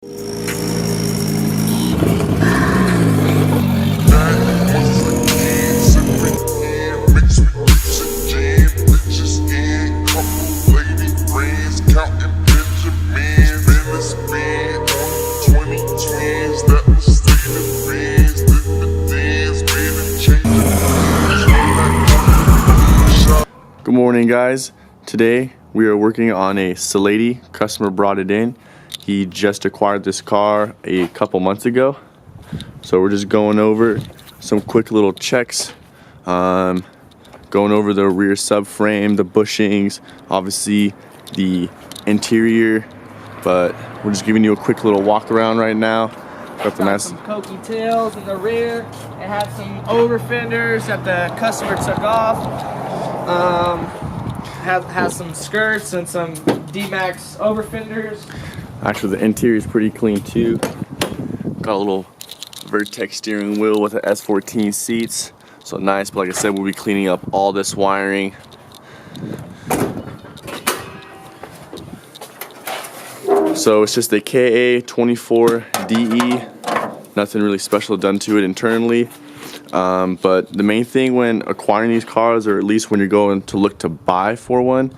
Good morning, guys. Today we are working on a Salady. Customer brought it in. He just acquired this car a couple months ago. So we're just going over some quick little checks. Going over the rear subframe, the bushings, obviously the interior. But we're just giving you a quick little walk around right now. Got the some pokey tails in the rear. It had some over fenders that the customer took off. Has some skirts and some D-Max over fenders. Actually, the interior is pretty clean too. Got a little Vertex steering wheel with the S14 seats, so nice. But like I said, we'll be cleaning up all this wiring. So it's just a KA24DE. Nothing really special done to it internally. But the main thing when acquiring these cars, or at least when you're going to look to buy for one,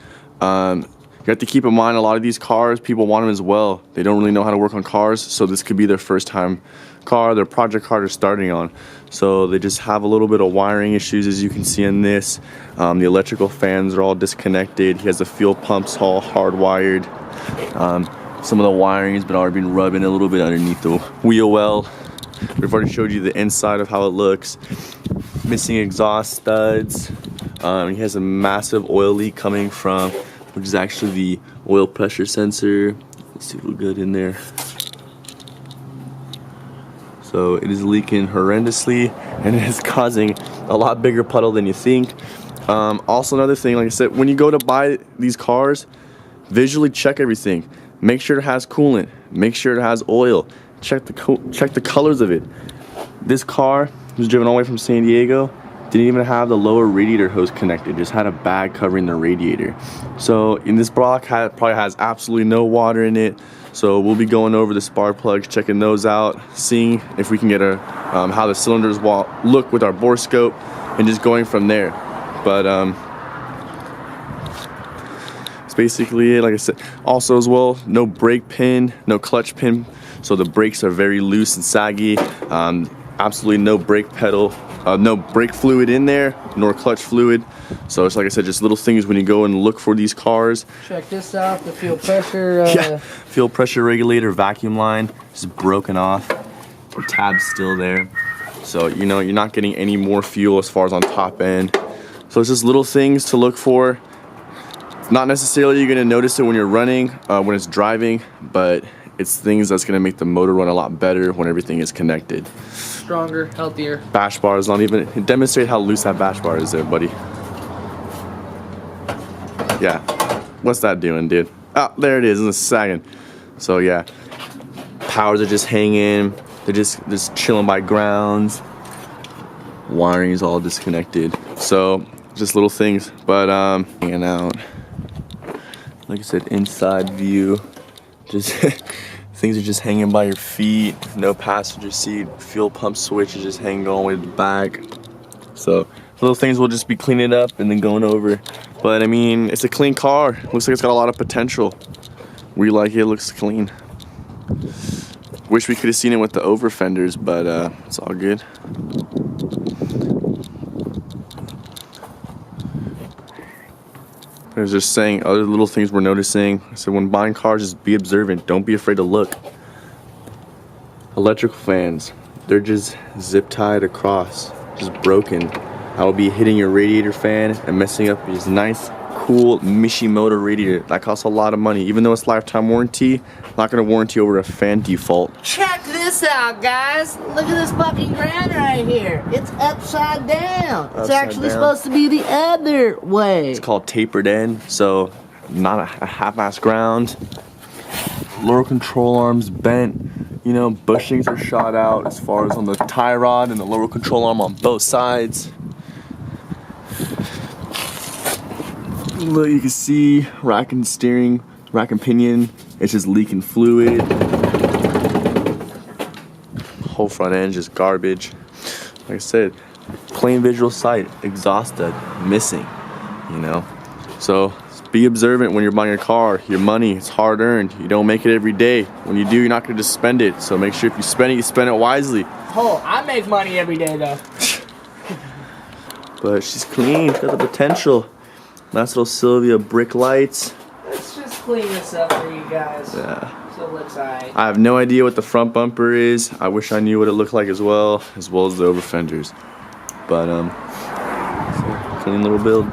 you have to keep in mind a lot of these cars, people want them as well. They don't really know how to work on cars, so this could be their first time car, their project car they're starting on. So they just have a little bit of wiring issues, as you can see in this. The electrical fans are all disconnected. He has the fuel pumps all hardwired. Some of the wiring has already been rubbing a little bit underneath the wheel well. We've already showed you the inside of how it looks. Missing exhaust studs. He has a massive oil leak coming from, which is actually the oil pressure sensor. Let's see if we're good in there. So it is leaking horrendously, and it is causing a lot bigger puddle than you think. Also, another thing, like I said, when you go to buy these cars, visually check everything. Make sure it has coolant. Make sure it has oil. Check the colors of it. This car was driven all the way from San Diego. Didn't even have the lower radiator hose connected. Just had a bag covering the radiator. So in this block probably has absolutely no water in it. So we'll be going over the spark plugs, checking those out, seeing if we can get how the cylinders look with our bore scope, and just going from there. But it's basically it. Like I said, also as well, no brake pin, no clutch pin. So the brakes are very loose and saggy. Absolutely no brake pedal, no brake fluid in there, nor clutch fluid. So it's like I said, just little things when you go and look for these cars. Check this out, the fuel pressure. Yeah, fuel pressure regulator vacuum line is broken off. The tab's still there. So you know you're not getting any more fuel as far as on top end. So it's just little things to look for. Not necessarily you're gonna notice it when you're running, when it's driving, but it's things that's gonna make the motor run a lot better when everything is connected. Stronger, healthier. Bash bar is not even, demonstrate how loose that bash bar is there, buddy. Yeah, what's that doing, dude? Oh, there it is, and it's sagging. So yeah, powers are just hanging. They're just chilling by grounds. Wiring is all disconnected. So just little things, but hanging out. Like I said, inside view. Just things are just hanging by your feet. No passenger seat. Fuel pump switch is just hanging all the way to the back. So little things we'll just be cleaning up and then going over. But I mean, it's a clean car. Looks like it's got a lot of potential. We like it. It looks clean. Wish we could have seen it with the over fenders, but it's all good. I was just saying other little things we're noticing. I said when buying cars, just be observant. Don't be afraid to look. Electrical fans, they're just zip tied across, just broken. I will be hitting your radiator fan and messing up this nice, cool Mishimoto radiator. That costs a lot of money. Even though it's lifetime warranty, not gonna warranty over a fan default. Check this out, guys. Look at this fucking ground right here. It's upside down. It's actually supposed to be the other way. It's called tapered end, so not a half-ass ground. Lower control arms bent. You know, bushings are shot out as far as on the tie rod and the lower control arm on both sides. Look, you can see rack and steering, rack and pinion. It's just leaking fluid. whole front end just garbage. Like I said, plain visual sight, exhaust stud missing, you know. So be observant when you're buying a car. Your money, it's hard earned. You don't make it every day. When you do, you're not gonna just spend it. So make sure if you spend it, you spend it wisely. Oh, I make money every day though. But she's clean, she's got the potential. Nice little Sylvia brick lights. Let's just clean this up for you guys. Yeah. So it looks alright. I have no idea what the front bumper is. I wish I knew what it looked like as well as the over fenders. But so clean little build.